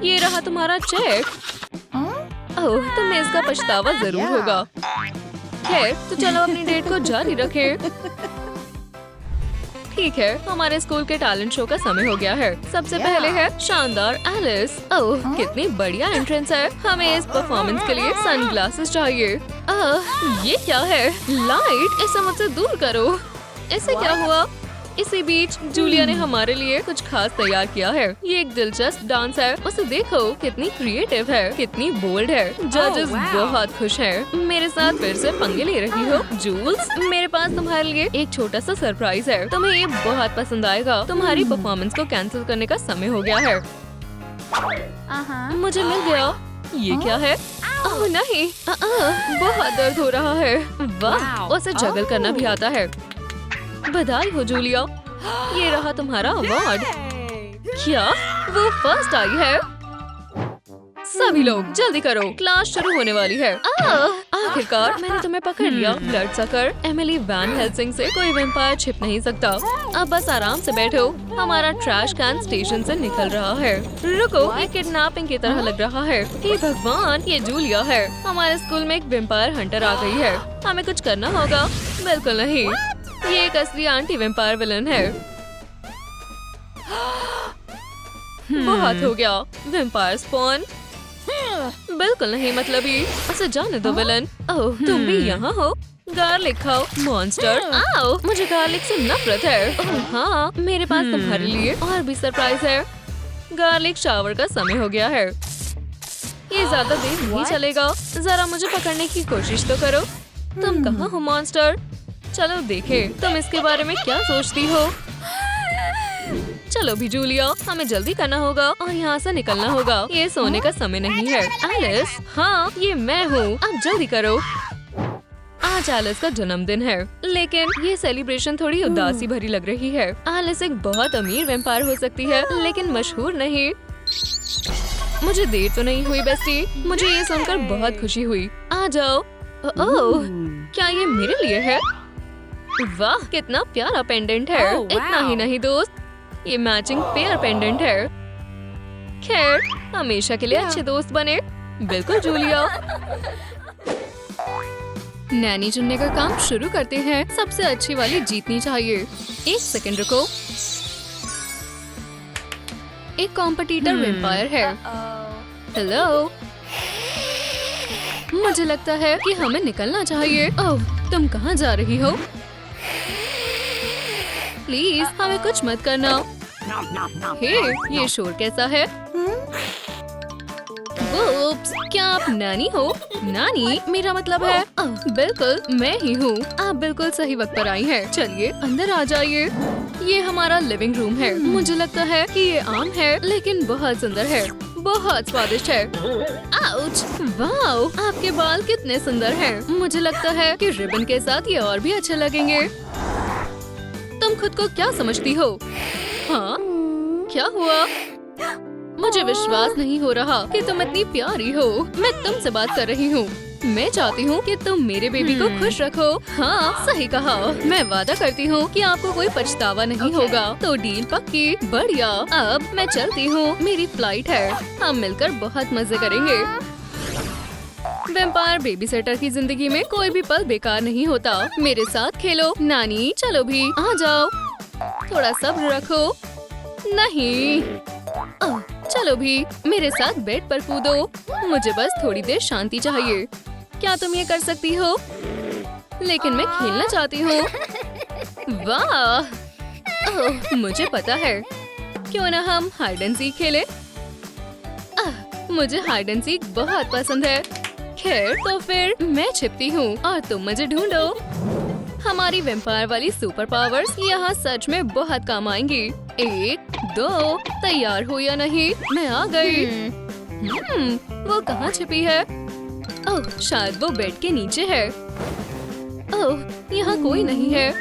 ये रहा तुम्हारा चेक। ओह, तुम्हें इसका पछतावा जरूर होगा। खैर, तो चलो अपनी डेट को जारी रखें। ठीक है, हमारे स्कूल के टैलेंट शो का समय हो गया है। सबसे पहले है शानदार एलिस। ओह, कितनी बढ़िया एंट्रेंस है। हमें इस परफॉर्मेंस के लिए सनग्लासेस चाहिए। ये क्या है? लाइट, इसे मुझसे दूर करो। इसे क्या हुआ? इसी बीच जूलिया ने हमारे लिए कुछ खास तैयार किया है। ये एक दिलचस्प डांस है। उसे देखो, कितनी क्रिएटिव है, कितनी बोल्ड है। जजेस बहुत खुश हैं। मेरे साथ फिर से पंगे ले रही हो जूल्स? मेरे पास तुम्हारे लिए एक छोटा सा सरप्राइज है। तुम्हें ये बहुत पसंद आएगा। तुम्हारी परफॉर्मेंस को कैंसिल करने का समय हो गया है। मुझे मिल गया। ये क्या है? ओह नहीं, बहुत दर्द हो रहा है। वाह, उसे जगल करना भी आता है। बधाई हो जूलिया, ये रहा तुम्हारा अवार्ड। क्या वो फर्स्ट आई है? सभी लोग जल्दी करो, क्लास शुरू होने वाली है। आखिरकार मैंने तुम्हें पकड़ लिया। Blood sucker Emily Van Helsing से कोई वैम्पायर छिप नहीं सकता। अब बस आराम से बैठो। हमारा ट्रैश कैन स्टेशन से निकल रहा है। रुको, ये किडनैपिंग की तरह लग रहा है। हे भगवान, ये जूलिया है। हमारे स्कूल में एक वैम्पायर हंटर आ गई है। हमें कुछ करना होगा। बिल्कुल नहीं, ये एक असली एंटी वैम्पायर विलन है। बहुत हो गया। Vampire spawn? बिल्कुल नहीं, मतलब ही। उसे जाने दो विलन। ओह, तुम भी यहाँ हो? गार्लिक खाओ मॉन्स्टर। आओ, मुझे गार्लिक से नफरत है। ओह हाँ, मेरे पास तुम्हारे लिए और भी सरप्राइज है। गार्लिक शावर का समय हो गया है। ये ज्यादा देर नहीं चलेगा। जरा मुझे पकड़ने की कोशिश तो करो। तुम कहाँ हो मॉन्स्टर? चलो देखें तुम इसके बारे में क्या सोचती हो। चलो भी जूलिया, हमें जल्दी करना होगा और यहाँ से निकलना होगा। ये सोने का समय नहीं है। एलिस, हाँ ये मैं हूँ। अब जल्दी करो। आज एलिस का जन्मदिन है, लेकिन ये सेलिब्रेशन थोड़ी उदासी भरी लग रही है। एलिस एक बहुत अमीर वैम्पायर हो सकती है, लेकिन मशहूर नहीं। मुझे देर तो नहीं हुई बेस्टी। मुझे ये सुनकर बहुत खुशी हुई। आ जाओ। ओह, क्या ये मेरे लिए है? वाह, कितना प्यारा पेंडेंट है। इतना ही नहीं दोस्त, ये मैचिंग पेयर पेंडेंट है। खैर, हमेशा के लिए अच्छे दोस्त बने। बिल्कुल जूलिया। नैनी चुनने का काम शुरू करते हैं। सबसे अच्छी वाली जीतनी चाहिए। एक सेकंड रुको। एक कॉम्पिटिटर वैम्पायर है। हेलो, मुझे लगता है कि हमें निकलना चाहिए। ओह, तुम कहाँ जा रही हो? प्लीज हमें कुछ मत करना। हे, ये शोर कैसा है? Oops, क्या आप नानी हो? नानी, मेरा मतलब है बिल्कुल मैं ही हूँ। आप बिल्कुल सही वक्त पर आई हैं। चलिए अंदर आ जाइए। ये हमारा लिविंग रूम है। मुझे लगता है कि ये आम है, लेकिन बहुत सुंदर है। बहुत स्वादिष्ट है। आउच! वाओ, आपके बाल कितने सुंदर हैं। मुझे लगता है कि रिबन के साथ ये और भी अच्छे लगेंगे। तुम खुद को क्या समझती हो? हाँ, क्या हुआ? मुझे विश्वास नहीं हो रहा कि तुम इतनी प्यारी हो। मैं तुमसे बात कर रही हूँ। मैं चाहती हूँ कि तुम मेरे बेबी को खुश रखो। हाँ, सही कहा। मैं वादा करती हूँ कि आपको कोई पछतावा नहीं होगा। तो डील पक्की। बढ़िया। अब मैं चलती हूँ, मेरी फ्लाइट है। हम मिलकर बहुत मजे करेंगे। वैम्पायर बेबीसिटर की जिंदगी में कोई भी पल बेकार नहीं होता। मेरे साथ खेलो। नानी, चलो भी आ जाओ। थोड़ा सब्र रखो। नहीं, चलो भी मेरे साथ बेड पर कूदो। मुझे बस थोड़ी देर शांति चाहिए। क्या तुम ये कर सकती हो? लेकिन मैं खेलना चाहती हूँ। वाह, ओह, मुझे पता है। क्यों ना हम हाइड एंड सीक खेले? मुझे हाइड एंड सीक बहुत पसंद है। खैर तो फिर मैं छिपती हूँ और तुम मुझे ढूंढो। हमारी वेम्पायर वाली सुपर पावर्स यहाँ सच में बहुत काम आएंगी। 1, 2, तैयार हो या नहीं? मैं आ गई। वो कहाँ छिपी है? ओह, शायद वो बेड के नीचे है। ओह, यहाँ कोई नहीं है।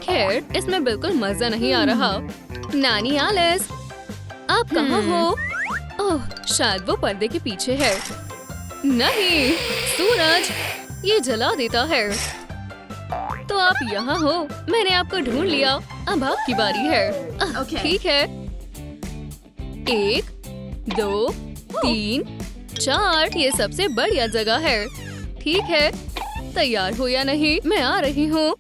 खैर, इसमें बिल्कुल मजा नहीं आ रहा। नानी एलिस, आप कहाँ हो? ओह, शायद वो पर्दे के पीछे है। नहीं, सूरज ये जला देता है। तो आप यहाँ हो, मैंने आपको ढूंढ लिया। अब आपकी बारी है। ठीक है। 1, 2, 3, 4, ये सबसे बढ़िया जगह है। ठीक है, तैयार हो या नहीं? मैं आ रही हूँ।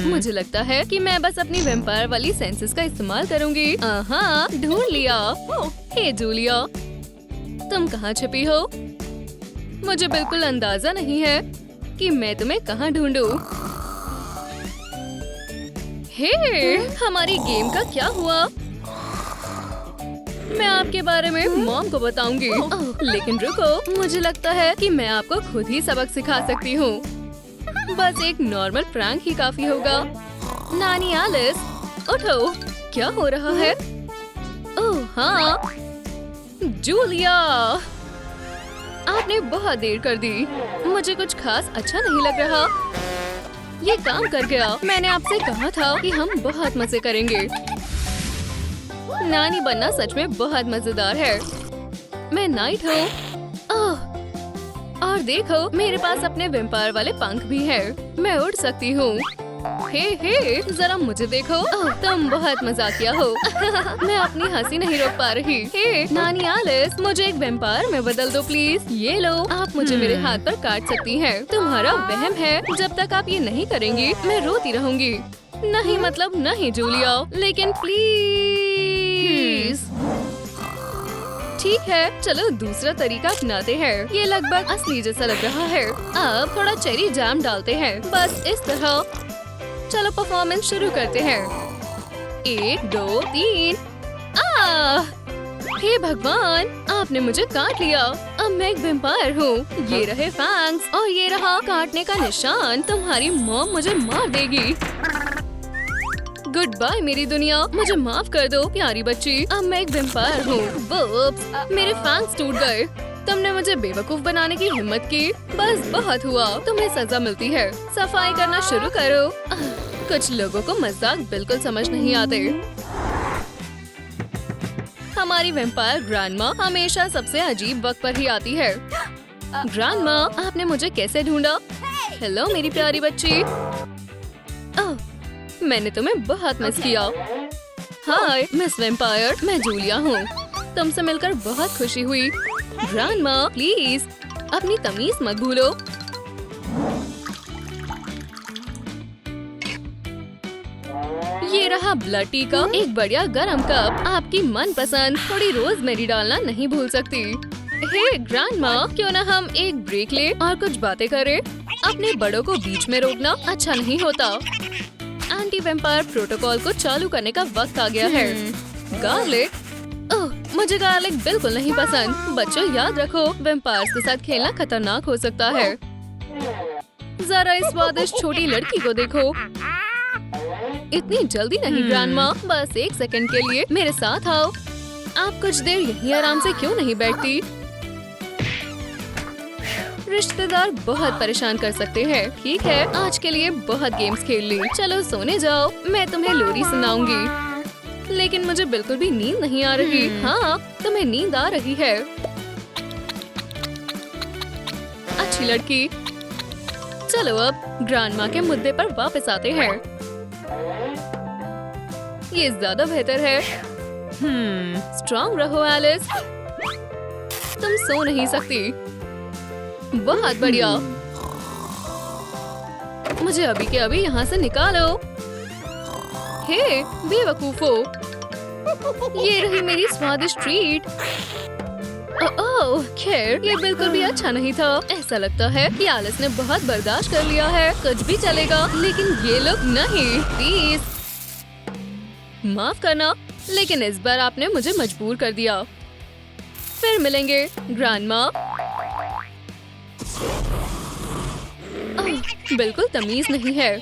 मुझे लगता है कि मैं बस अपनी वेम्पायर वाली सेंसेस का इस्तेमाल करूंगी। हाँ, ढूंढ लिया। हे जूलिया, तुम कहाँ छिपी हो? मुझे बिल्कुल अंदाजा नहीं है कि मैं तुम्हें कहाँ ढूंढूं। हे, हमारी गेम का क्या हुआ? मैं आपके बारे में मॉम को बताऊंगी। लेकिन रुको, मुझे लगता है कि मैं आपको खुद ही सबक सिखा सकती हूँ। बस एक नॉर्मल प्रैंक ही काफी होगा। नानी एलिस, उठो, क्या हो रहा है? ओह हाँ, जूलिया, आपने बहुत देर कर दी। मुझे कुछ खास अच्छा नहीं लग रहा। ये काम कर गया। मैंने आपसे कहा था कि हम बहुत मजे करेंगे। नानी बनना सच में बहुत मजेदार है। मैं नाइट हूँ। ओह, और देखो, मेरे पास अपने वेम्पायर वाले पंख भी हैं। मैं उड़ सकती हूँ। हे, जरा मुझे देखो। ओह, तुम बहुत मजाकिया हो। मैं अपनी हंसी नहीं रोक पा रही। हे, नानी एलिस, मुझे एक वेम्पायर में बदल दो प्लीज। ये लो, आप मुझे मेरे हाथ पर काट सकती हैं। तुम्हारा वहम है। जब तक आप ये नहीं करेंगी, मैं रोती रहूंगी। नहीं मतलब नहीं जूलिया, लेकिन प्लीज। ठीक है, चलो दूसरा तरीका अपनाते हैं। ये लगभग असली जैसा लग रहा है। अब थोड़ा चेरी जैम डालते हैं, बस इस तरह। चलो परफॉर्मेंस शुरू करते हैं। 1, 2, 3। हे भगवान, आपने मुझे काट लिया। अब मैं एक वेम्पायर हूँ। ये रहे फैंग्स और ये रहा काटने का निशान। तुम्हारी मॉम मुझे मार देगी। गुड बाय मेरी दुनिया, मुझे माफ कर दो प्यारी बच्ची। अब मैं एक वेम्पायर हूँ। वुप्स, मेरे फैंग्स टूट गए। तुमने मुझे बेवकूफ बनाने की हिम्मत की। बस बहुत हुआ, तुम्हें सजा मिलती है। सफाई करना शुरू करो। कुछ लोगों को मजाक बिल्कुल समझ नहीं आते। हमारी वेम्पायर ग्रैंडमा हमेशा सबसे अजीब वक्त पर ही आती है। ग्रैंडमा, आपने मुझे कैसे ढूंढा? हेलो मेरी प्यारी बच्ची। ओह, मैंने तुम्हें बहुत मिस किया। हाय मिस वेम्पायर, मैं जूलिया हूँ। तुमसे मिलकर बहुत खुशी हुई। ग्रैंडमा प्लीज अपनी तमीज मत भूलो। ये रहा ब्लड टी का एक बढ़िया गरम कप। आपकी मनपसंद। थोड़ी रोजमेरी डालना नहीं भूल सकती। हे ग्रैंडमा, क्यों ना हम एक ब्रेक ले और कुछ बातें करें? अपने बड़ों को बीच में रोकना अच्छा नहीं होता। एंटी वेम्पायर प्रोटोकॉल को चालू करने का वक्त आ गया है। गार्लिक, ओह, मुझे गार्लिक बिल्कुल नहीं पसंद। बच्चों याद रखो, वेम्पायर्स के साथ खेलना खतरनाक हो सकता है। जरा इस स्वादिष्ट छोटी लड़की को देखो। इतनी जल्दी नहीं ग्रैंडमा, बस 1 सेकंड के लिए मेरे साथ आओ। आप कुछ देर यहीं आराम से क्यों नहीं बैठती? रिश्तेदार बहुत परेशान कर सकते हैं। ठीक है, आज के लिए बहुत गेम्स खेल ली। चलो सोने जाओ, मैं तुम्हें लोरी सुनाऊंगी। लेकिन मुझे बिल्कुल भी नींद नहीं आ रही। हाँ, तुम्हें नींद आ रही है। अच्छी लड़की। चलो अब ग्रैंडमा के मुद्दे पर वापस आते हैं। ये ज्यादा बेहतर है। स्ट्रॉन्ग रहो एलिस। तुम सो नहीं सकती। बहुत बढ़िया। मुझे अभी के अभी यहाँ से निकालो। हे बेवकूफो, ये रही मेरी स्वादिष्ट ट्रीट। ओह, खैर ये बिल्कुल भी अच्छा नहीं था। ऐसा लगता है कि एलिस ने बहुत बर्दाश्त कर लिया है। कुछ भी चलेगा, लेकिन ये लोग नहीं। प्लीज माफ करना, लेकिन इस बार आपने मुझे मजबूर कर दिया। फिर मिलेंगे ग्रैंडमा। बिल्कुल तमीज नहीं है।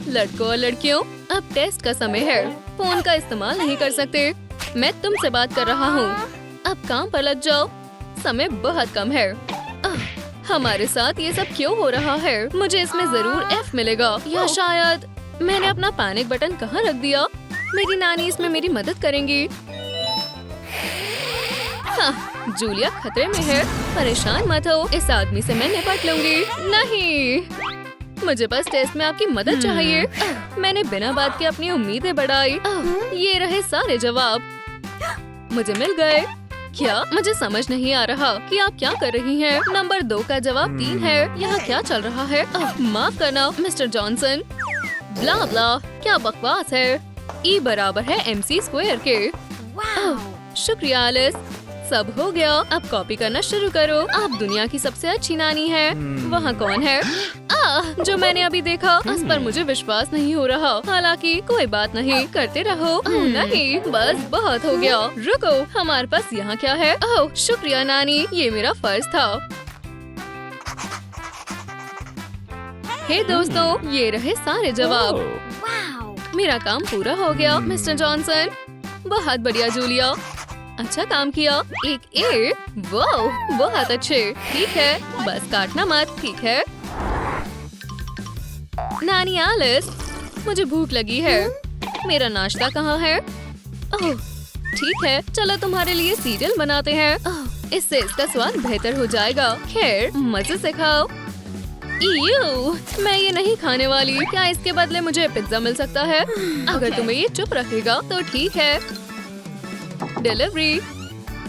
लड़कों और लड़कियों, अब टेस्ट का समय है। फोन का इस्तेमाल नहीं कर सकते। मैं तुमसे बात कर रहा हूँ। अब काम पर लग जाओ, समय बहुत कम है। हमारे साथ ये सब क्यों हो रहा है? मुझे इसमें जरूर F मिलेगा, या शायद मैंने अपना पैनिक बटन कहाँ रख दिया? मेरी नानी इसमें मेरी मदद करेंगी। हाँ, जूलिया खतरे में है। परेशान मत हो, इस आदमी से मैं निपट लूंगी। नहीं, मुझे बस टेस्ट में आपकी मदद चाहिए। मैंने बिना बात के अपनी उम्मीदें बढ़ाई। ये रहे सारे जवाब, मुझे मिल गए। क्या? मुझे समझ नहीं आ रहा कि आप क्या कर रही हैं। नंबर 2 का जवाब 3 है। यहाँ क्या चल रहा है? माफ करना मिस्टर जॉनसन। ब्ला ब्ला, क्या बकवास है। E बराबर है MC स्क्वायर के। शुक्रिया एलिस, सब हो गया। अब कॉपी करना शुरू करो। आप दुनिया की सबसे अच्छी नानी है। वहाँ कौन है? जो मैंने अभी देखा, उस पर मुझे विश्वास नहीं हो रहा। हालांकि कोई बात नहीं, करते रहो। नहीं, बस बहुत हो गया। रुको, हमारे पास यहाँ क्या है? ओह, शुक्रिया नानी, ये मेरा फर्ज था। हे दोस्तों, ये रहे सारे जवाब। मेरा काम पूरा हो गया मिस्टर जॉनसन। बहुत बढ़िया जूलिया, अच्छा काम किया। एक ए, वाह, बहुत अच्छे। ठीक है, बस काटना मत, ठीक है? नानी एलिस, मुझे भूख लगी है। मेरा नाश्ता कहाँ है? ओह, ठीक है, चलो तुम्हारे लिए सीरियल बनाते हैं। इससे इसका स्वाद बेहतर हो जाएगा। खैर, मजे से खाओ। ईयू, मैं ये नहीं खाने वाली। क्या इसके बदले मुझे पिज्जा मिल सकता है? अगर तुम्हें ये चुप रखेगा तो ठीक है। डिलीवरी,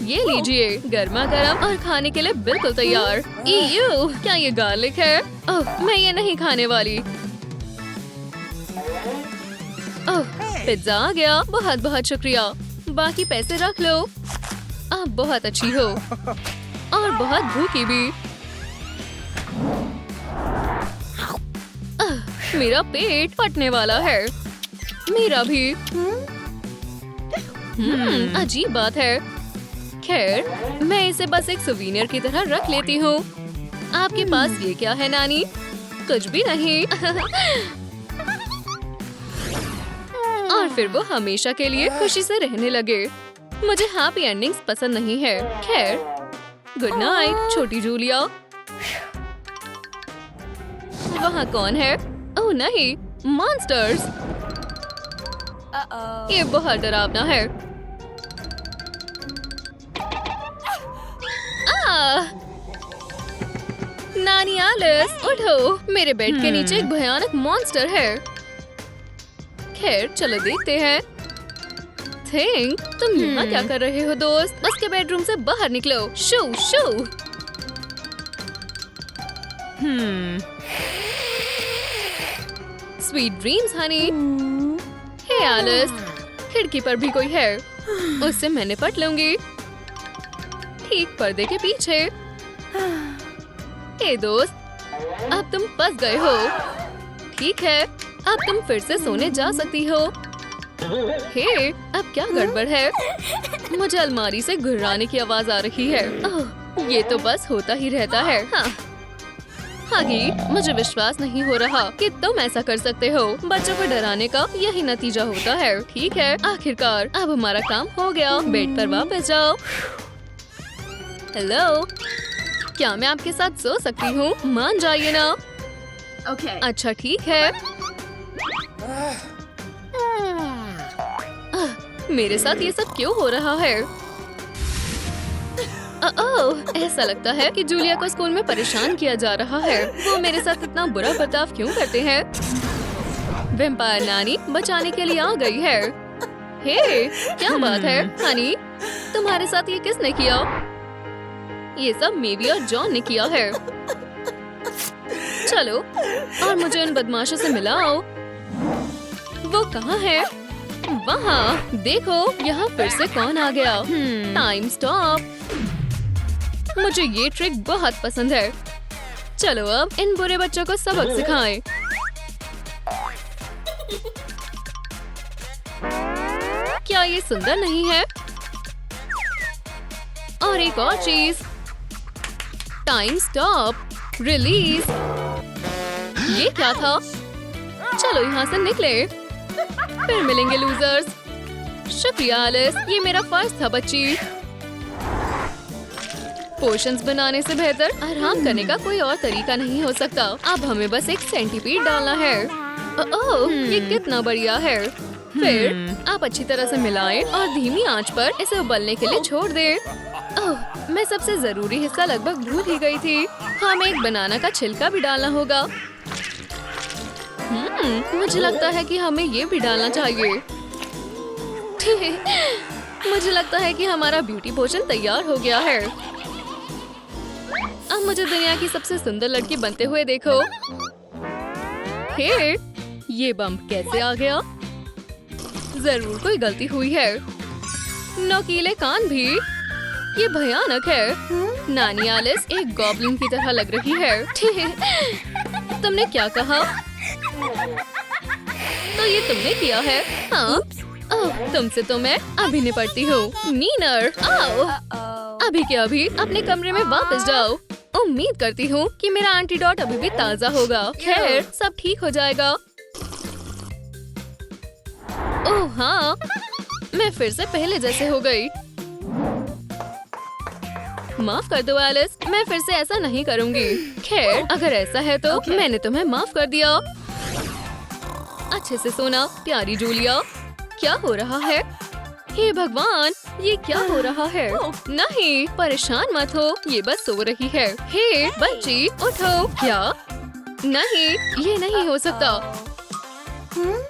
ये लीजिए, गर्मा गर्म और खाने के लिए बिल्कुल तैयार। ईयू, क्या ये गार्लिक है? ओह, मैं ये नहीं खाने वाली। ओह, पिज्जा आ गया। बहुत बहुत शुक्रिया। बाकी पैसे रख लो। आप बहुत अच्छी हो और बहुत भूखी भी। मेरा पेट फटने वाला है। मेरा भी। अजीब बात है। खैर, मैं इसे बस एक सुवीनियर की तरह रख लेती हूँ। आपके पास ये क्या है नानी? कुछ भी नहीं। और फिर वो हमेशा के लिए खुशी से रहने लगे। मुझे हैप्पी एंडिंग्स पसंद नहीं है। खैर, गुड नाइट छोटी जूलिया। वहाँ कौन है? ओह नहीं, मॉन्स्टर्स। ये बहुत डरावना है। नानी एलिस, उठो, मेरे बेड के नीचे एक भयानक मॉन्स्टर है। खैर, चलो देखते हैं। थिंक, तुम यहाँ क्या कर रहे हो दोस्त? बस के बेडरूम से बाहर निकलो। Shoo shoo. Sweet dreams honey. Hey Alice, खिड़की पर भी कोई है। उससे मैं निपट लूंगी। ठीक पर्दे के पीछे। हे दोस्त, अब तुम फंस गए हो। ठीक है, अब तुम फिर से सोने जा सकती हो। हे, अब क्या गड़बड़ है? मुझे अलमारी से घुर्राने की आवाज आ रही है। ओह, ये तो बस होता ही रहता है। हाँ। हागी, मुझे विश्वास नहीं हो रहा कि तुम ऐसा कर सकते हो। बच्चों को डराने का यही नतीजा होता है। ठीक है, आखिरकार अब हमारा काम हो गया। बेड पर वापस जाओ। हेलो, क्या मैं आपके साथ सो सकती हूँ? मान जाइए ना। अच्छा ठीक है। मेरे साथ ये सब क्यों हो रहा है? ओह, ऐसा लगता है कि जूलिया को स्कूल में परेशान किया जा रहा है। वो मेरे साथ इतना बुरा बर्ताव क्यों करते हैं? वैम्पायर नानी बचाने के लिए आ गई है। हे, क्या बात है हनी? तुम्हारे साथ ये किसने किया? ये सब मेवी और जॉन ने किया है। चलो और मुझे उन बदमाशों से मिलाओ। वो कहाँ है? वहाँ देखो, यहाँ फिर से कौन आ गया? Time stop. मुझे ये ट्रिक बहुत पसंद है। चलो अब इन बुरे बच्चों को सबक सिखाएं। क्या ये सुंदर नहीं है? और एक और चीज। Time stop. रिलीज। ये क्या था? चलो यहाँ से निकले। फिर मिलेंगे लूजर्स। शुक्रिया एलिस, ये मेरा फर्ज था बच्ची। पोशंस बनाने से बेहतर आराम करने का कोई और तरीका नहीं हो सकता। अब हमें बस एक सेंटीपीड डालना है। ओह, ये कितना बढ़िया है। फिर आप अच्छी तरह से मिलाएं और धीमी आंच पर इसे उबलने के लिए छोड़ दें। ओह, मैं सबसे जरूरी हिस्सा लगभग भूल ही गई थी। हमें एक बनाना का छिलका भी डालना होगा। मुझे लगता है कि हमें ये भी डालना चाहिए। मुझे लगता है कि हमारा ब्यूटी पोशन तैयार हो गया है। अब मुझे दुनिया की सबसे सुंदर लड़की बनते हुए देखो। हे, ये बम्प कैसे आ गया? जरूर कोई गलती हुई है। नोकीले कान भी। ये भयानक है। नानी एलिस एक गॉब्लिन की तरह लग रही है। तुमने क्या कहा? तो ये तुमने किया है? हाँ। ओह, तुमसे तो मैं अभी निपटती हूँ। मीनर, आओ। अभी के अभी अपने कमरे में वापस जाओ। उम्मीद करती हूँ कि मेरा एंटीडोट अभी भी ताज़ा होगा। खैर, सब ठीक हो जाएगा। ओह हाँ, मैं फिर से पहले जैसे हो गई। माफ कर दो एलिस, मैं फिर से ऐसा नहीं करूँगी। खैर, अगर ऐसा है तो मैंने तुम्हें माफ कर दिया। अच्छे से सोना, प्यारी जूलिया। क्या हो रहा है? हे भगवान, ये क्या हो रहा है? नहीं, परेशान मत हो, ये बस सो रही है। हे बच्ची, उठो। क्या? नहीं, ये नहीं हो सकता।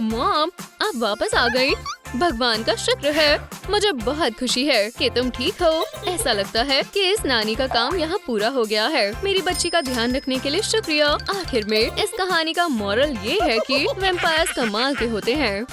मॉम, आप वापस आ गई। भगवान का शुक्र है। मुझे बहुत खुशी है कि तुम ठीक हो। ऐसा लगता है कि इस नानी का काम यहाँ पूरा हो गया है। मेरी बच्ची का ध्यान रखने के लिए शुक्रिया। आखिर में इस कहानी का मॉरल ये है कि वैम्पायर्स कमाल के होते हैं।